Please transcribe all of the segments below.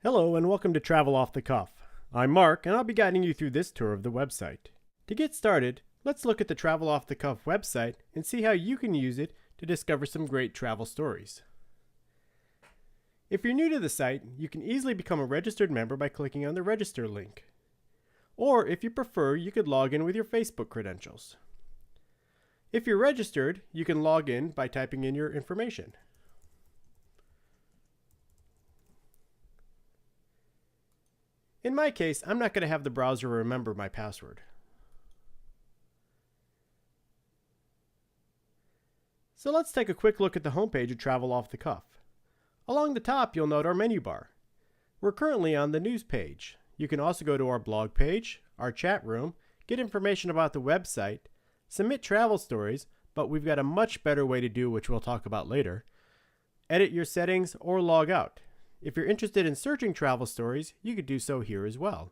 Hello and welcome to Travel Off the Cuff. I'm Mark and I'll be guiding you through this tour of the website. To get started, let's look at the Travel Off the Cuff website and see how you can use it to discover some great travel stories. If you're new to the site, you can easily become a registered member by clicking on the register link. Or if you prefer, you could log in with your Facebook credentials. If you're registered, you can log in by typing in your information. In my case, I'm not going to have the browser remember my password. So let's take a quick look at the homepage of Travel Off the Cuff. Along the top, you'll note our menu bar. We're currently on the news page. You can also go to our blog page, our chat room, get information about the website, submit travel stories, but we've got a much better way to do which we'll talk about later, edit your settings, or log out. If you're interested in searching travel stories, you could do so here as well.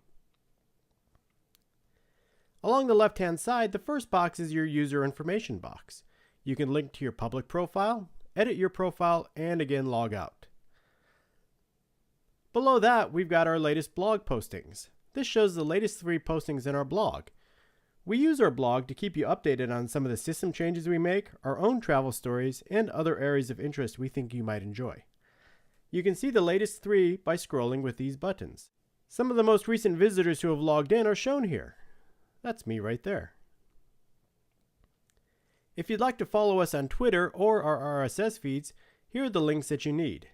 Along the left-hand side, the first box is your user information box. You can link to your public profile, edit your profile, and again log out. Below that, we've got our latest blog postings. This shows the latest 3 postings in our blog. We use our blog to keep you updated on some of the system changes we make, our own travel stories, and other areas of interest we think you might enjoy. You can see the latest 3 by scrolling with these buttons. Some of the most recent visitors who have logged in are shown here. That's me right there. If you'd like to follow us on Twitter or our RSS feeds, here are the links that you need.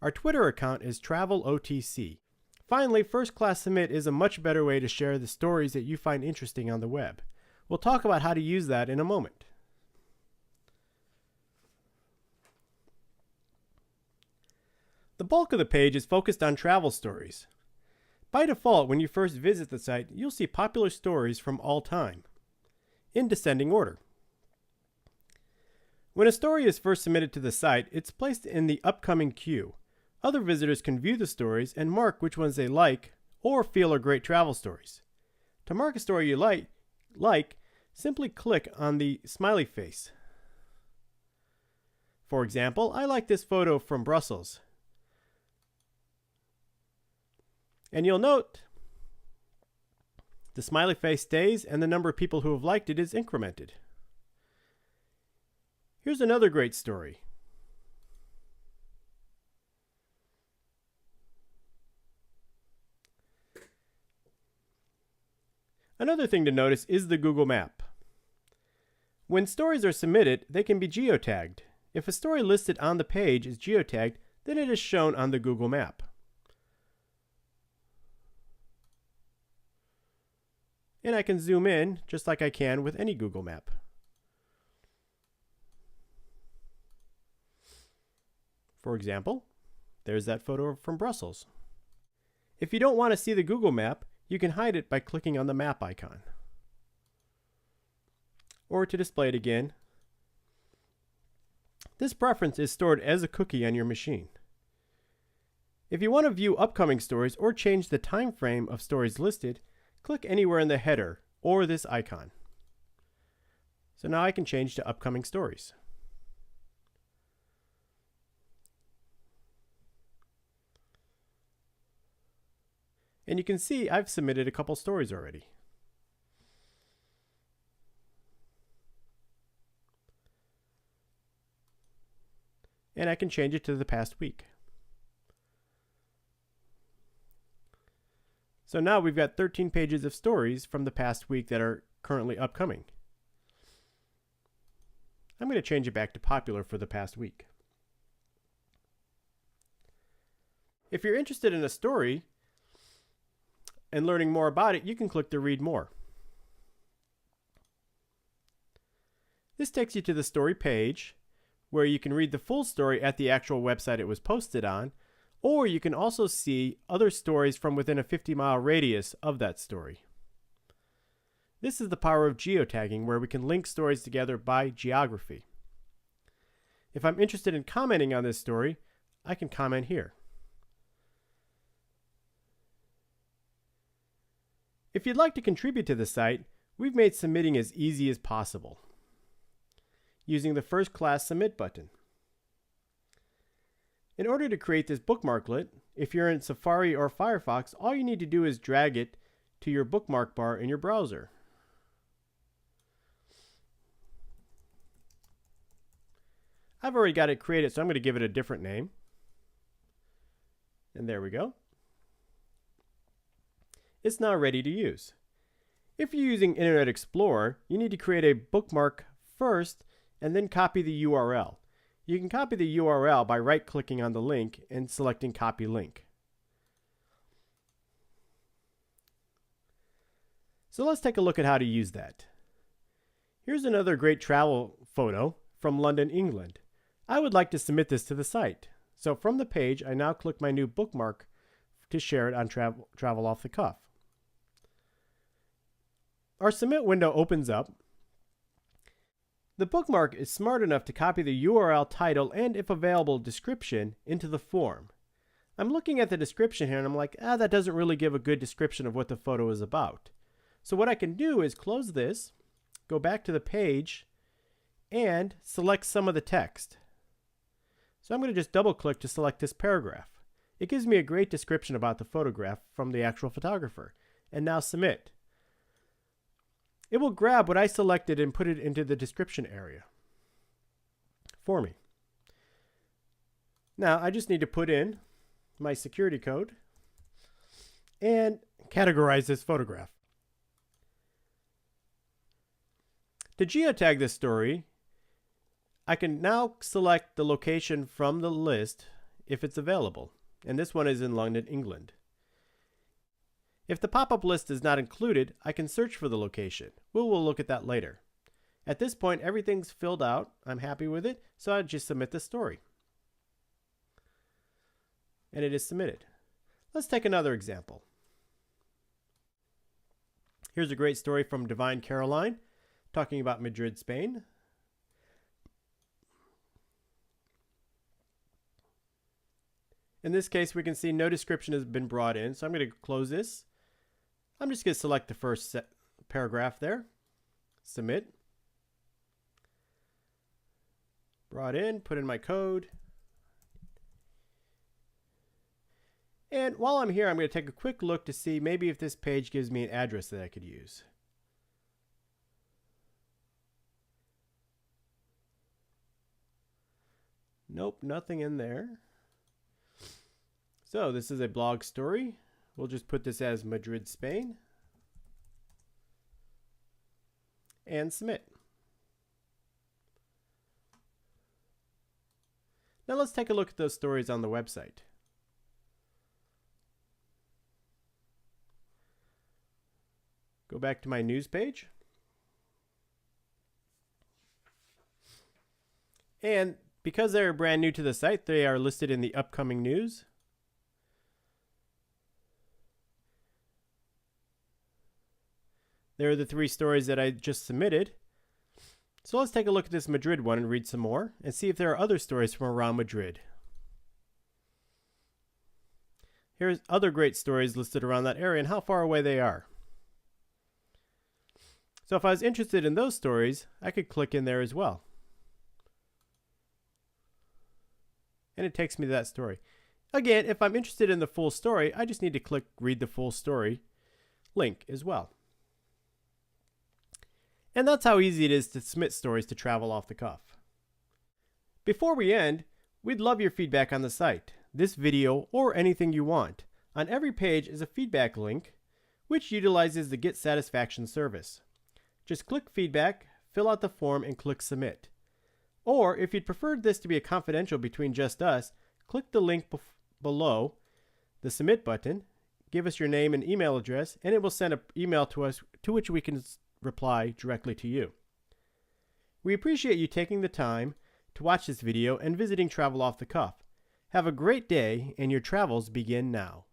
Our Twitter account is TravelOTC. Finally, First Class Submit is a much better way to share the stories that you find interesting on the web. We'll talk about how to use that in a moment. The bulk of the page is focused on travel stories. By default, when you first visit the site, you'll see popular stories from all time, in descending order. When a story is first submitted to the site, it's placed in the upcoming queue. Other visitors can view the stories and mark which ones they like or feel are great travel stories. To mark a story you like, simply click on the smiley face. For example, I like this photo from Brussels. And you'll note the smiley face stays and the number of people who have liked it is incremented. Here's another great story. Another thing to notice is the Google Map. When stories are submitted, they can be geotagged. If a story listed on the page is geotagged, then it is shown on the Google Map. And I can zoom in just like I can with any Google Map. For example, there's that photo from Brussels. If you don't want to see the Google Map, you can hide it by clicking on the map icon. Or to display it again, this preference is stored as a cookie on your machine. If you want to view upcoming stories or change the time frame of stories listed, click anywhere in the header or this icon. So now I can change to upcoming stories. And you can see I've submitted a couple stories already. And I can change it to the past week. So now we've got 13 pages of stories from the past week that are currently upcoming. I'm going to change it back to popular for the past week. If you're interested in a story and learning more about it, you can click the Read More. This takes you to the story page where you can read the full story at the actual website it was posted on, or you can also see other stories from within a 50-mile radius of that story. This is the power of geotagging, where we can link stories together by geography. If I'm interested in commenting on this story, I can comment here. If you'd like to contribute to the site, we've made submitting as easy as possible using the First Class Submit button. In order to create this bookmarklet, If you're in Safari or Firefox, all you need to do is drag it to your bookmark bar in your browser. I've already got it created, so I'm going to give it a different name. And there we go. It's now ready to use. If you're using Internet Explorer, you need to create a bookmark first and then copy the URL. You can copy the URL by right-clicking on the link and selecting Copy Link. So let's take a look at how to use that. Here's another great travel photo from London, England. I would like to submit this to the site. So from the page, I now click my new bookmark to share it on Travel Off the Cuff. Our submit window opens up. The bookmark is smart enough to copy the URL title and, if available, description into the form. I'm looking at the description here and I'm like, that doesn't really give a good description of what the photo is about. So what I can do is close this, go back to the page, and select some of the text. So I'm going to just double click to select this paragraph. It gives me a great description about the photograph from the actual photographer. And now submit. It will grab what I selected and put it into the description area for me. Now I just need to put in my security code and categorize this photograph. To geotag this story, I can now select the location from the list if it's available. And this one is in London, England. If the pop-up list is not included, I can search for the location. We'll look at that later. At this point, everything's filled out. I'm happy with it, so I'll just submit the story. And it is submitted. Let's take another example. Here's a great story from Divine Caroline, talking about Madrid, Spain. In this case, we can see no description has been brought in, so I'm going to close this. I'm just going to select the first paragraph there. Submit. Brought in, put in my code. And while I'm here, I'm going to take a quick look to see maybe if this page gives me an address that I could use. Nope, nothing in there. So this is a blog story. We'll just put this as Madrid, Spain. And submit. Now let's take a look at those stories on the website. Go back to my news page. And because they're brand new to the site, they are listed in the upcoming news. There are the 3 stories that I just submitted. So let's take a look at this Madrid one and read some more and see if there are other stories from around Madrid. Here's other great stories listed around that area and how far away they are. So if I was interested in those stories, I could click in there as well. And it takes me to that story. Again, if I'm interested in the full story, I just need to click Read the Full Story link as well. And that's how easy it is to submit stories to Travel Off the Cuff. Before we end, we'd love your feedback on the site, this video, or anything you want. On every page is a feedback link, which utilizes the Get Satisfaction service. Just click Feedback, fill out the form, and click Submit. Or, if you'd prefer this to be a confidential between just us, click the link below the Submit button, give us your name and email address, and it will send an email to us to which we can reply directly to you. We appreciate you taking the time to watch this video and visiting Travel Off the Cuff. Have a great day, and your travels begin now.